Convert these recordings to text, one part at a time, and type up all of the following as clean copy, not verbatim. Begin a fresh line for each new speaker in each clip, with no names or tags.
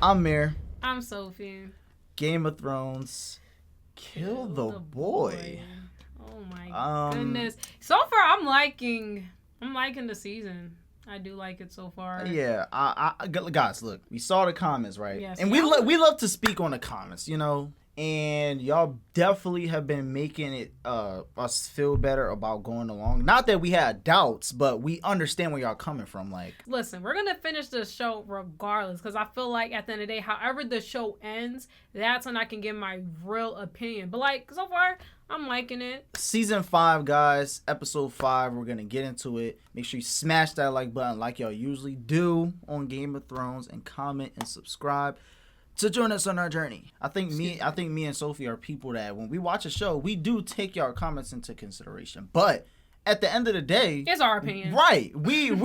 I'm Mir.
I'm Sophie.
Game of Thrones. Kill the boy.
Oh my goodness. So far, I'm liking the season. I do like it so far.
Yeah, guys, look, we saw the comments, right?
Yes,
and we love to speak on the comments, you know. And y'all definitely have been making it us feel better about going along. Not that we had doubts, but we understand where y'all coming from. Like,
listen, we're gonna finish the show regardless, because I feel like at the end of the day, however the show ends, that's when I can give my real opinion. But like, so far, I'm liking it.
Season 5, guys, episode 5. We're gonna get into it. Make sure you smash that like button like y'all usually do on Game of Thrones, and comment and subscribe to join us on our journey. I think me and Sophie are people that when we watch a show, we do take your comments into consideration. But at the end of the day,
it's our opinion,
right? We're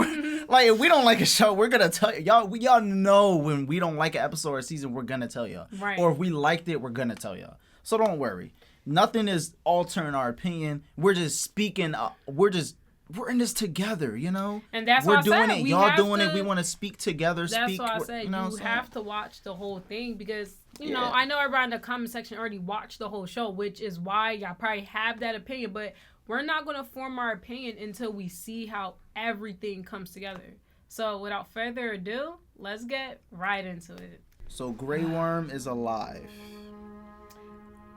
like, if we don't like a show, we're gonna tell y'all. Y'all know when we don't like an episode or a season, we're gonna tell y'all.
Right.
Or if we liked it, we're gonna tell y'all. So don't worry. Nothing is altering our opinion. We're just speaking. We're in this together, you know.
And that's
we're
what I
doing
said.
it. Y'all doing it. We want to speak together.
That's why I said you have to watch the whole thing, because you know, I know everybody in the comment section already watched the whole show, which is why y'all probably have that opinion. But we're not gonna form our opinion until we see how everything comes together. So without further ado, let's get right into it.
So Grey Worm is alive,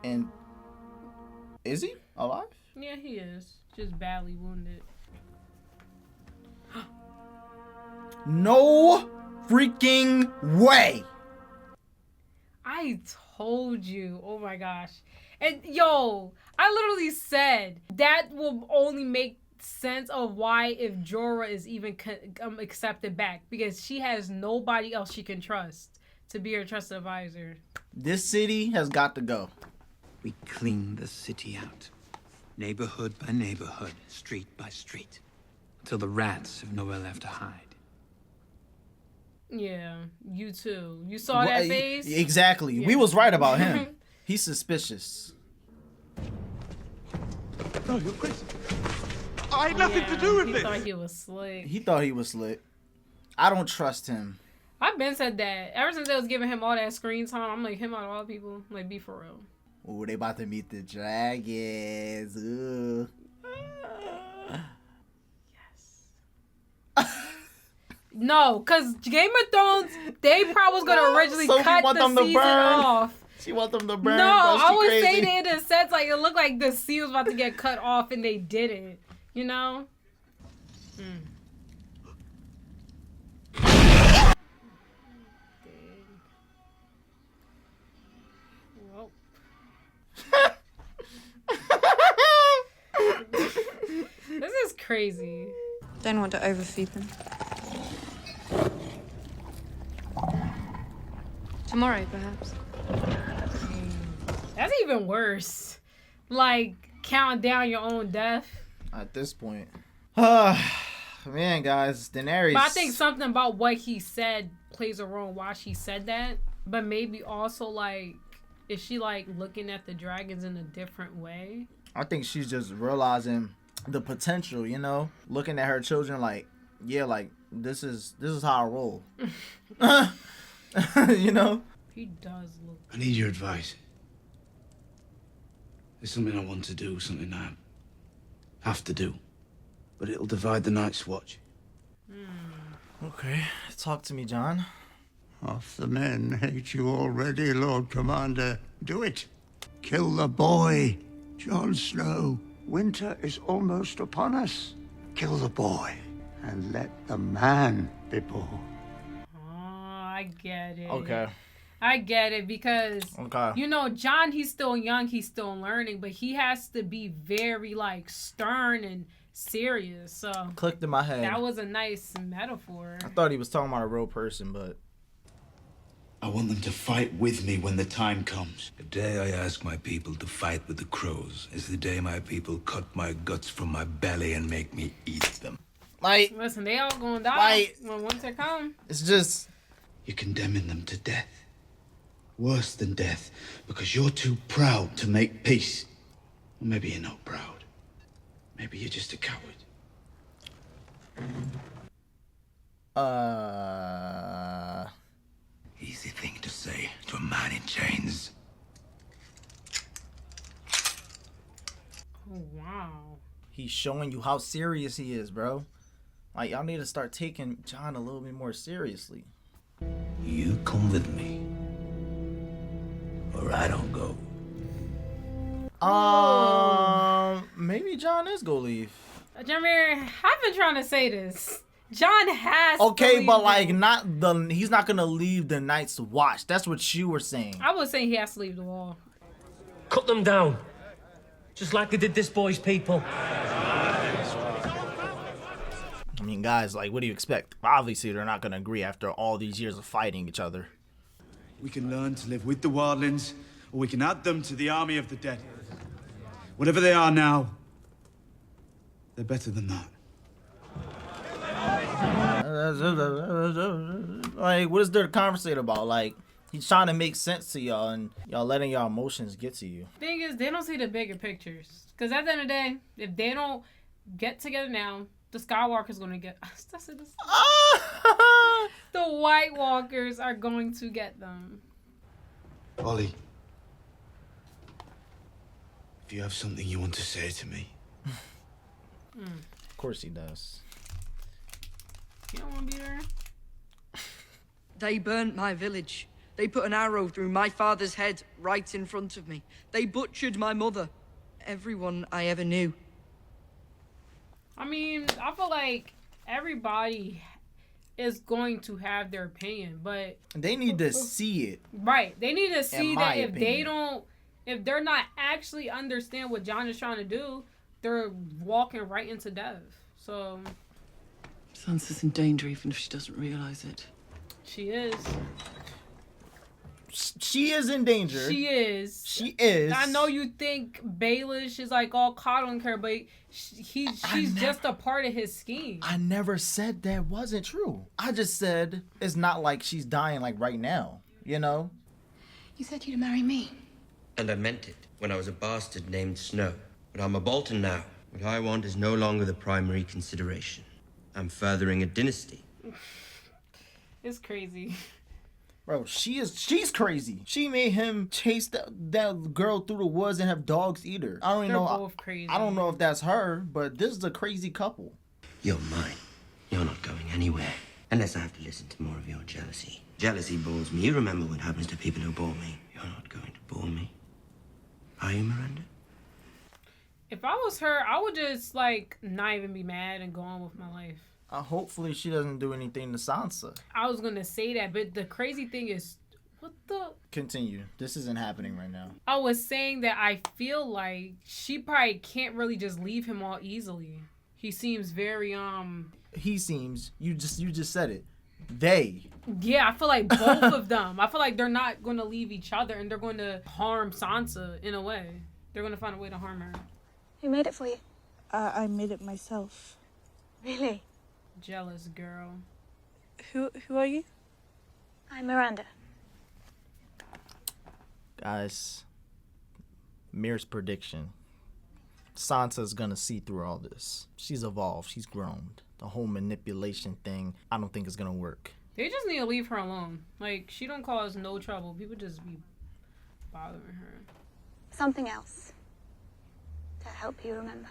and is he alive?
Yeah, he is. Just badly wounded.
No freaking way.
I told you. Oh my gosh. And yo, I literally said that will only make sense of why if Jorah is even accepted back, because she has nobody else she can trust to be her trusted advisor.
This city has got to go.
We clean the city out. Neighborhood by neighborhood, street by street, until the rats have nowhere left to hide.
Yeah, you too. You saw that face?
Exactly. Yeah. We was right about him. He's suspicious.
No, you're crazy. I had nothing to do with it.
He thought he was slick.
He thought he was slick. I don't trust him.
I've been said that. Ever since they was giving him all that screen time, I'm like, him out of all people. Like, be for real.
Oh, they about to meet the dragons. Ooh.
Yes. No, because Game of Thrones, they probably was going to originally cut the season off.
She want them to burn.
No, I would say that in a sense, like, it looked like the scene was about to get cut off and they didn't. You know? This is crazy.
Don't want to overfeed them. Tomorrow, perhaps.
That's even worse. Like, count down your own death.
At this point. Man, guys, Daenerys.
But I think something about what he said plays a role in why she said that. But maybe also, like, is she, like, looking at the dragons in a different way?
I think she's just realizing the potential, you know, looking at her children like, yeah, like this is how I roll. You know?
He does look.
I need your advice. There's something I want to do, something I have to do, but it'll divide the Night's Watch.
Okay, talk to me, John.
Half the men hate you already, Lord Commander. Do it. Kill the boy, Jon Snow. Winter is almost upon us. Kill the boy and let the man be born.
Oh, I get it.
Okay.
I get it, because, you know, Jon, he's still young, he's still learning, but he has to be very, like, stern and serious, so.
Clicked in my head.
That was a nice metaphor.
I thought he was talking about a real person, but.
I want them to fight with me when the time comes.
The day I ask my people to fight with the crows is the day my people cut my guts from my belly and make me eat them.
Like,
listen, they all gonna die when winter comes.
It's just.
You're condemning them to death. Worse than death, because you're too proud to make peace. Or maybe you're not proud. Maybe you're just a coward.
Easy thing
man in chains.
Oh, wow.
He's showing you how serious he is, bro. Like, y'all need to start taking Jon a little bit more seriously.
You come with me, or I don't go.
Maybe Jon is gonna leave.
Jameer, I've been trying to say this. Jon has
Okay,
to
but
leave
like
them.
he's not gonna leave the Night's Watch. That's what you were saying.
I was saying he has to leave the wall.
Cut them down. Just like they did this boy's people.
I mean, guys, like, what do you expect? Obviously, they're not gonna agree after all these years of fighting each other.
We can learn to live with the wildlings, or we can add them to the army of the dead. Whatever they are now, they're better than that.
Like, what is there to conversate about? Like, he's trying to make sense to y'all, and y'all letting y'all emotions get to you.
Thing is, they don't see the bigger pictures. Because at the end of the day, if they don't get together now, the Skywalker's going to get... The White Walkers are going to get them.
Ollie, if you have something you want to say to me.
Of course he does.
You don't want to be there?
They burnt my village. They put an arrow through my father's head right in front of me. They butchered my mother. Everyone I ever knew.
I mean, I feel like everybody is going to have their opinion, but...
They need to see it.
Right. They need to see that if
opinion.
they don't... If they're not actually understand what Jon is trying to do, they're walking right into death. So...
Sansa's in danger even if she doesn't realize it.
She is.
She is in danger.
She is.
She is.
I know you think Baelish is like all coddling her, but she's just a part of his scheme.
I never said that wasn't true. I just said it's not like she's dying like right now, you know?
You said you'd marry me.
And I meant it when I was a bastard named Snow. But I'm a Bolton now. What I want is no longer the primary consideration. I'm furthering a dynasty.
It's crazy.
Bro, she's crazy. She made him chase that girl through the woods and have dogs eat her. I don't even
They're
know.
both crazy.
I don't know if that's her, but this is a crazy couple.
You're mine. You're not going anywhere. Unless I have to listen to more of your jealousy. Jealousy bores me. You remember what happens to people who bore me. You're not going to bore me. Are you, Miranda?
If I was her, I would just like not even be mad and go on with my life.
Hopefully she doesn't do anything to Sansa.
I was gonna say that, but the crazy thing is, what the?
Continue. This isn't happening right now.
I was saying that I feel like she probably can't really just leave him all easily. He seems very
He seems. You just said it. They.
Yeah, I feel like both of them. I feel like they're not gonna leave each other, and they're going to harm Sansa in a way. They're gonna find a way to harm her.
Who made it for you?
I made it myself.
Really?
Jealous girl.
Who are you?
I'm Miranda.
Guys, Mir's prediction. Sansa's gonna see through all this. She's evolved. She's grown. The whole manipulation thing, I don't think is gonna work.
They just need to leave her alone. Like, she don't cause no trouble. People just be bothering her.
Something else. To help you remember.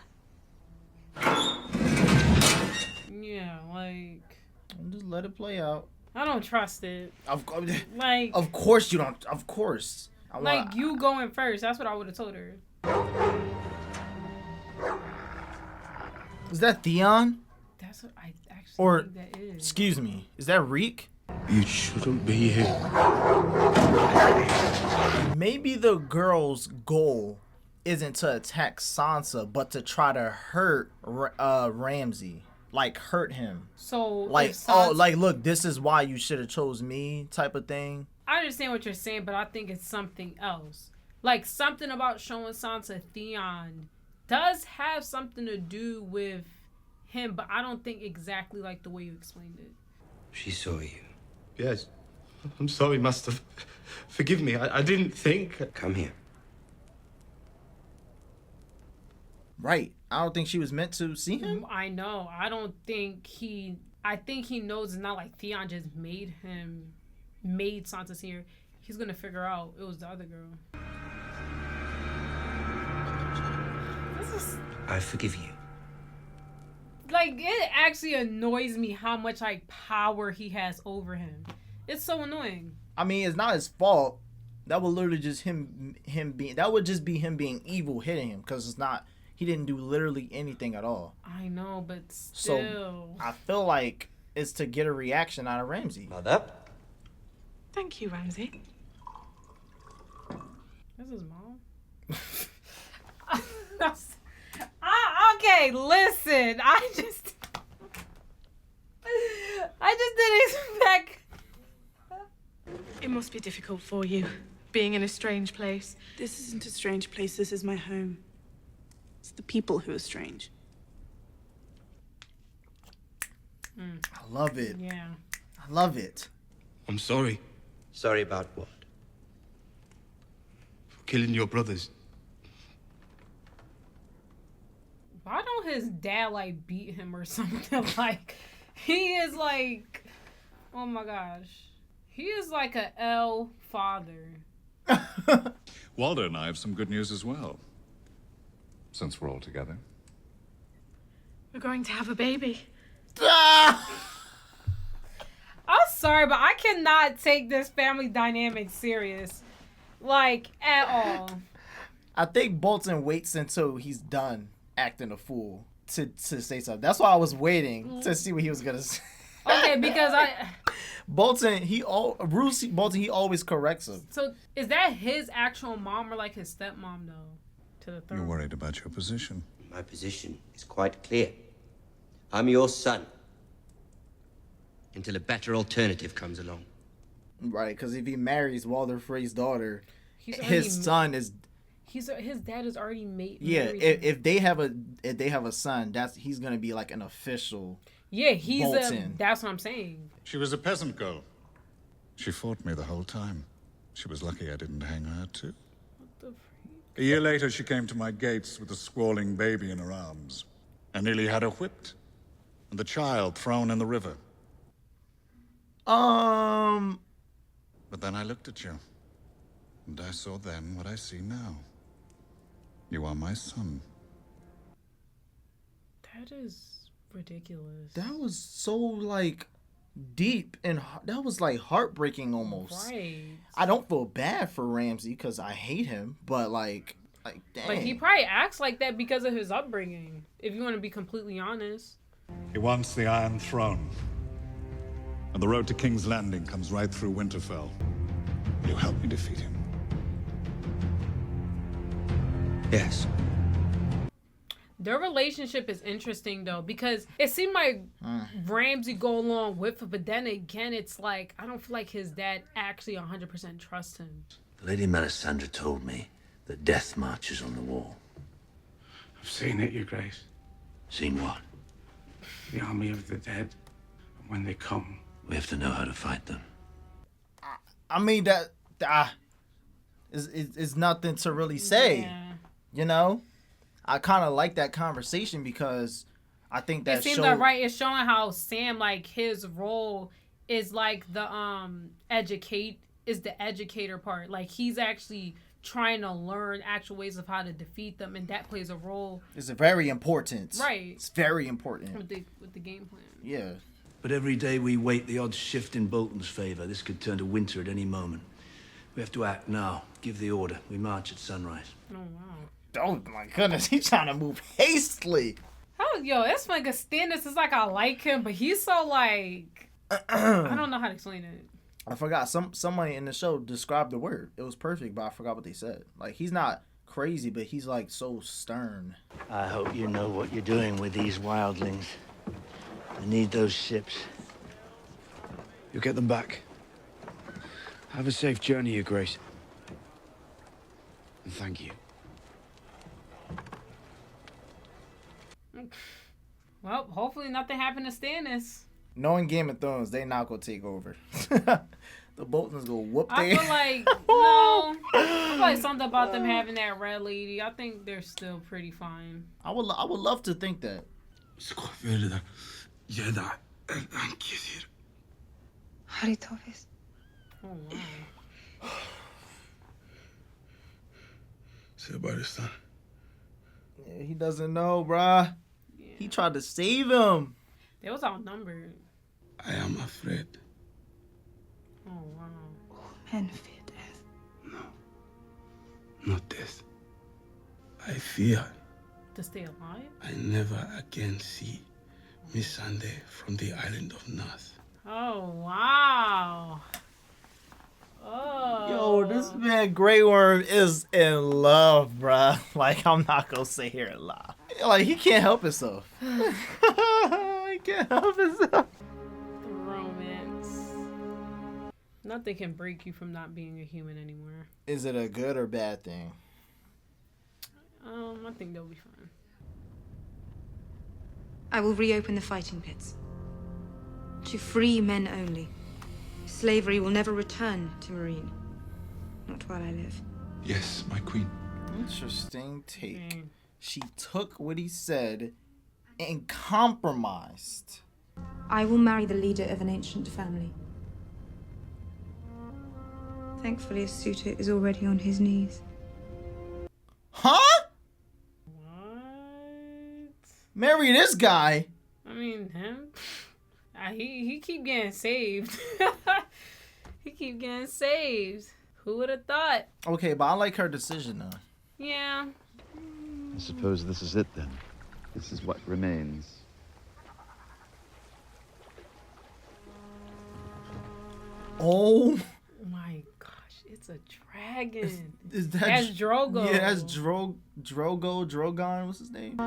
Yeah, like...
Just let it play out.
I don't trust it.
Of
course
you don't. Of course.
You going first. That's what I would have told her.
Is that Theon?
That's what I actually think that is.
Excuse me. Is that Reek?
You shouldn't be here.
Maybe the girl's goal isn't to attack Sansa, but to try to hurt Ramsay. Like, hurt him.
So,
like,
Sansa,
look, this is why you should have chose me type of thing.
I understand what you're saying, but I think it's something else. Like, something about showing Sansa Theon does have something to do with him, but I don't think exactly like the way you explained it.
She saw you.
Yes. I'm sorry, Master. Forgive me. I didn't think...
Come here.
Right. I don't think she was meant to see him.
I know. I don't think I think he knows it's not like Theon just made Sansa see her. he's gonna figure out it was the other girl. This is
I forgive you.
like, it actually annoys me how much like power he has over him. It's so annoying.
I mean, it's not his fault. That would literally just him being. That would just be him being evil hitting him, because it's not. He didn't do literally anything at all.
I know, but still.
So I feel like it's to get a reaction out of Ramsay.
Mother?
Thank you, Ramsay.
This is mom. Okay, listen. I just didn't expect.
It must be difficult for you, being in a strange place. This isn't a strange place. This is my home. It's the people who are strange.
I love it.
Yeah.
I love it.
I'm sorry
Sorry about what?
for killing your brothers.
Why don't his dad like beat him or something? Like, he is like, oh my gosh, he is like a L father.
Waldo and I have some good news as well, since we're all together.
We're going to have a baby.
I'm sorry, but I cannot take this family dynamic serious, like, at all.
I think Bolton waits until he's done acting a fool to say something. That's why I was waiting to see what he was gonna say.
Okay, because
Bolton, he always corrects him.
So is that his actual mom or like his stepmom though? To the
You're
throne.
worried about your position.
My position is quite clear. I'm your son. Until a better alternative comes along.
Right, because if he marries Walder Frey's daughter,
He's
his son is.
His dad is already made.
Yeah, if they have a son, he's gonna be like an official.
Yeah, he's
Bolton.
that's what I'm saying.
She was a peasant girl. She fought me the whole time. She was lucky I didn't hang her too. A year later, she came to my gates with a squalling baby in her arms. I nearly had her whipped, and the child thrown in the river. But then I looked at you, and I saw then what I see now. You are my son.
That is ridiculous.
That was so like deep and that was like heartbreaking almost.
Right.
I don't feel bad for Ramsay because I hate him, but like dang.
But he probably acts like that because of his upbringing. If you want to be completely honest.
He wants the Iron Throne. And the road to King's Landing comes right through Winterfell. Will you help me defeat him?
Yes.
Their relationship is interesting though, because it seemed like Ramsay go along with it, but then again, it's like I don't feel like his dad actually 100% trusts him.
Lady Melisandre told me that death marches on the wall.
I've seen it, Your Grace.
Seen what?
The army of the dead. And when they come,
We have to know how to fight them.
I mean that is nothing to really say.
Yeah.
You know? I kind of like that conversation because I think that
It seems
showed...
like right. It's showing how Sam, like his role is like the educator part. Like he's actually trying to learn actual ways of how to defeat them, and that plays a role.
It's very important.
Right.
It's very important.
With the game plan.
Yeah.
But every day we wait, the odds shift in Bolton's favor. This could turn to winter at any moment. We have to act now. Give the order. We march at sunrise.
Oh wow.
Oh my goodness, he's trying to move hastily.
It's like a Stannis is like I like him, but he's so like I don't know how to explain it.
I forgot. Somebody in the show described the word. It was perfect, but I forgot what they said. Like he's not crazy, but he's like so stern.
I hope you know what you're doing with these wildlings. I need those ships.
you'll get them back. Have a safe journey, Your Grace. And thank you.
Well, hopefully nothing happened to Stannis.
Knowing Game of Thrones, they not gonna take over. The Boltons gonna whoop
I
their...
feel like no. I feel like something about them having that red lady. I think they're still pretty fine.
I would love to think that.
Oh wow.
Say about his son.
Yeah, he doesn't know, bruh. Yeah. He tried to save him.
They was outnumbered.
I am afraid.
Oh, wow.
All men fear death.
No, not death. I fear
to stay alive.
I never again see Missandei from the island of Nath.
Oh, wow. Oh.
Yo, this man Grey Worm is in love, bruh. Like, I'm not gonna say here in love. Like, he can't help himself. He can't help himself.
The romance. Nothing can break you from not being a human anymore.
Is it a good or bad thing?
I think they'll be fine.
I will reopen the fighting pits. To free men only. Slavery will never return to Meereen. Not while I live.
Yes, my queen.
Interesting take. She took what he said and compromised.
I will marry the leader of an ancient family. Thankfully, a suitor is already on his knees.
Huh?
What?
Marry this guy?
I mean, him? He keep getting saved. He keep getting saved. Who would have thought?
Okay, but I like her decision, though.
Yeah.
I suppose this is it, then. This is what remains.
Oh
my gosh, it's a dragon.
Is that
that's Drogo.
Yeah, that's Drogon. What's his name?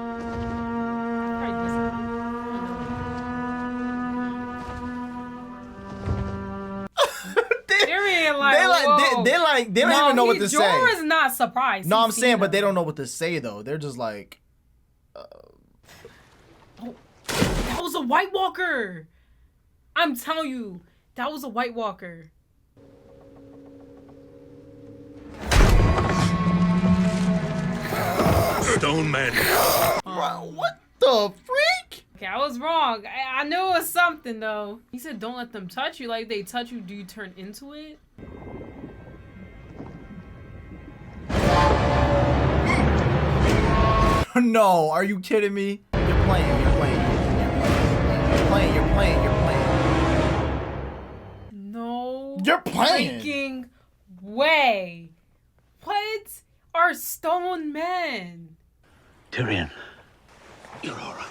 They don't even know what to say.
Jorah's not surprised.
No, I'm saying, but they don't know what to say though. They're just like,
oh, that was a White Walker. I'm telling you, that was a White Walker.
Stone man.
What the freak?
Okay, I was wrong. I knew it was something though. He said, "Don't let them touch you." Like they touch you, do you turn into it?
No, are you kidding me? You're playing.
No.
You're playing.
Freaking way. What are stone men?
Tyrion, you're all right.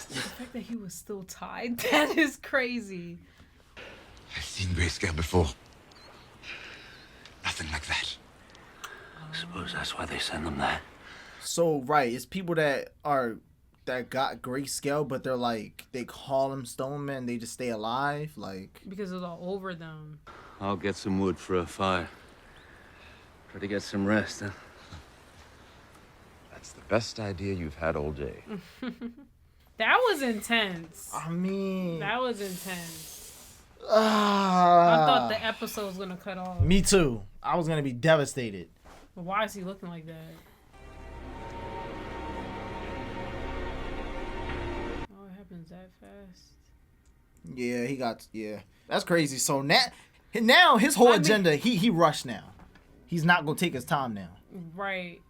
The fact that he was still tied, that is crazy.
I've seen Grayscale before. Nothing like that.
I suppose that's why they send them there.
So right, it's people that got grayscale, but they're like they call them stone men. They just stay alive, like
because it's all over them.
I'll get some wood for a fire. Try to get some rest, huh?
That's the best idea you've had all day.
That was intense.
I mean,
that was intense. I thought the episode was gonna cut off.
Me too. I was gonna be devastated.
But why is he looking like that? Oh, it happens that fast.
Yeah, that's crazy. So now his whole agenda, he rushed now. He's not gonna take his time now.
Right.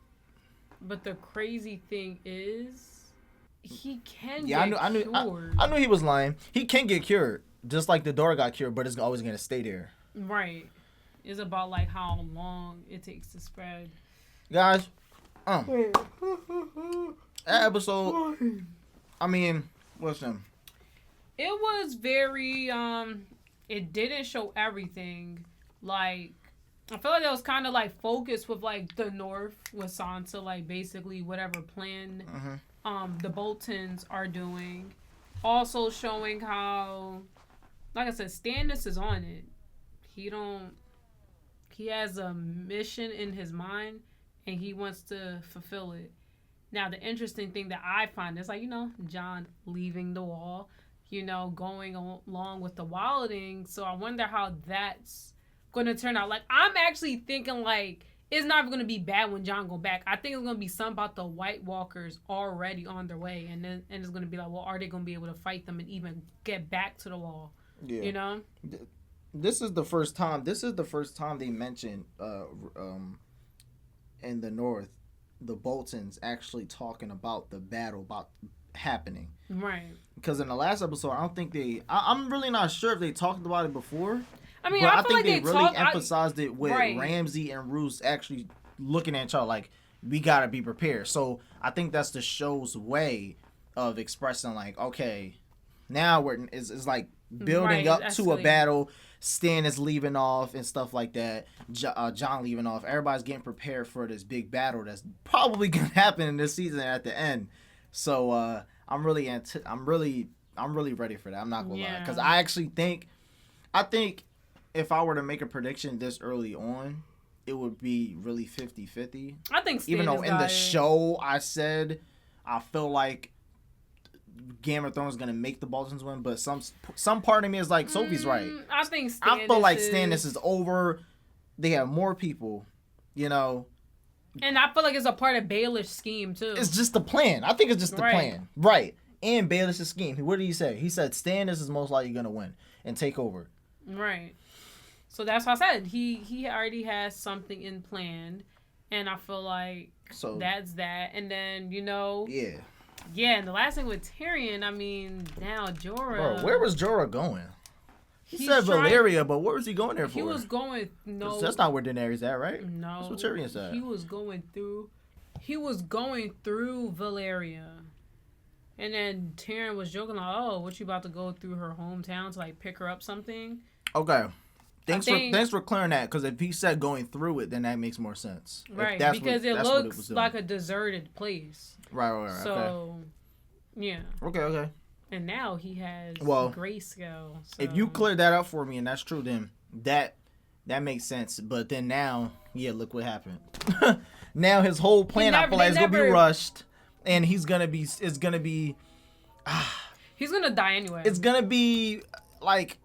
But the crazy thing is, he can get cured.
I knew he was lying. He can get cured, just like the door got cured, but it's always gonna stay there.
Right. It's about like how long it takes to spread.
Guys, that episode, I mean, what's them?
It was very, it didn't show everything. Like, I feel like it was kind of like focused with like the North with Sansa, like basically whatever plan the Boltons are doing. Also showing how, like I said, Stannis is on it. He has a mission in his mind and he wants to fulfill it. Now, the interesting thing that I find is like, Jon leaving the wall, going along with the wilding. So I wonder how that's going to turn out. Like, I'm actually thinking like, it's not going to be bad when Jon go back. I think it's going to be something about the White Walkers already on their way. And it's going to be like, well, are they going to be able to fight them and even get back to the wall?
Yeah. this is the first time they mentioned in the North, the Boltons actually talking about the battle about happening.
Right.
Because in the last episode, I don't think I'm really not sure if they talked about it before.
I mean,
but
I feel
think
like
they really emphasized it with
right.
Ramsay and Roose actually looking at each other like, we gotta be prepared. So I think that's the show's way of expressing like, okay, now it's like building up to a battle. Stan is leaving off and stuff like that. John leaving off. Everybody's getting prepared for this big battle that's probably gonna happen in this season at the end. So I'm really ready for that. I'm not gonna lie, because I actually think if I were to make a prediction this early on, it would be really 50-50.
I think Stan
even though in the show I said I feel like Game of Thrones is gonna make the Boltons win, but some part of me is like, Sophie's right.
I think
I feel like Stannis is over. They have more people, you know.
And I feel like it's a part of Baelish's scheme too.
It's just the plan. I think it's just the plan, right? And Baelish's scheme. What did he say? He said Stannis is most likely gonna win and take over.
Right. So that's what I said. He already has something in plan, and I feel like that's that. And then Yeah, and the last thing with Tyrion, I mean, now Jorah.
Bro, where was Jorah going? He said Valyria, but where was he going there for?
He was going. No,
that's not where Daenerys at, right?
No,
that's what Tyrion said.
He was going through Valyria, and then Tyrion was joking like, "Oh, what you about to go through her hometown to like pick her up something?"
Okay. Thanks for clearing that, because if he said going through it, then that makes more sense.
Right, because it looks like a deserted place.
Right.
So,
okay.
Yeah.
Okay.
And now he has grayscale. So.
If you cleared that up for me, and that's true, then that makes sense. But then now, look what happened. Now his whole plan, I feel like, is gonna be rushed, and he's gonna be he's gonna
die anyway.
It's gonna be like,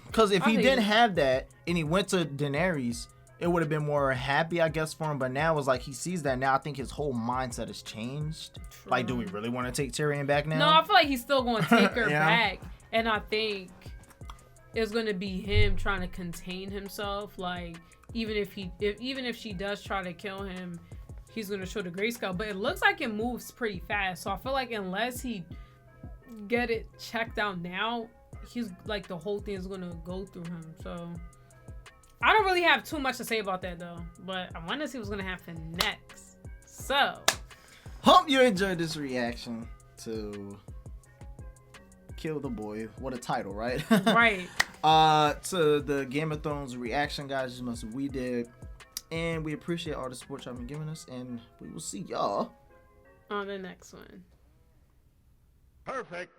because if he didn't have that and he went to Daenerys, it would have been more happy, I guess, for him. But now it's like he sees that now. I think his whole mindset has changed. True. Like, do we really want to take Tyrion back now?
No, I feel like he's still going to take her back, and I think it's going to be him trying to contain himself. Like, even if she does try to kill him, he's going to show the grayscale. But it looks like it moves pretty fast, so I feel like unless he get it checked out now, he's like the whole thing is going to go through him. So I don't really have too much to say about that though, but I want to see what's going to happen next. So
hope you enjoyed this reaction to Kill the Boy. What a title, right?
Right.
To the Game of Thrones reaction, guys, just much we did, and we appreciate all the support y'all been giving us, and we will see y'all
on the next one.
Perfect.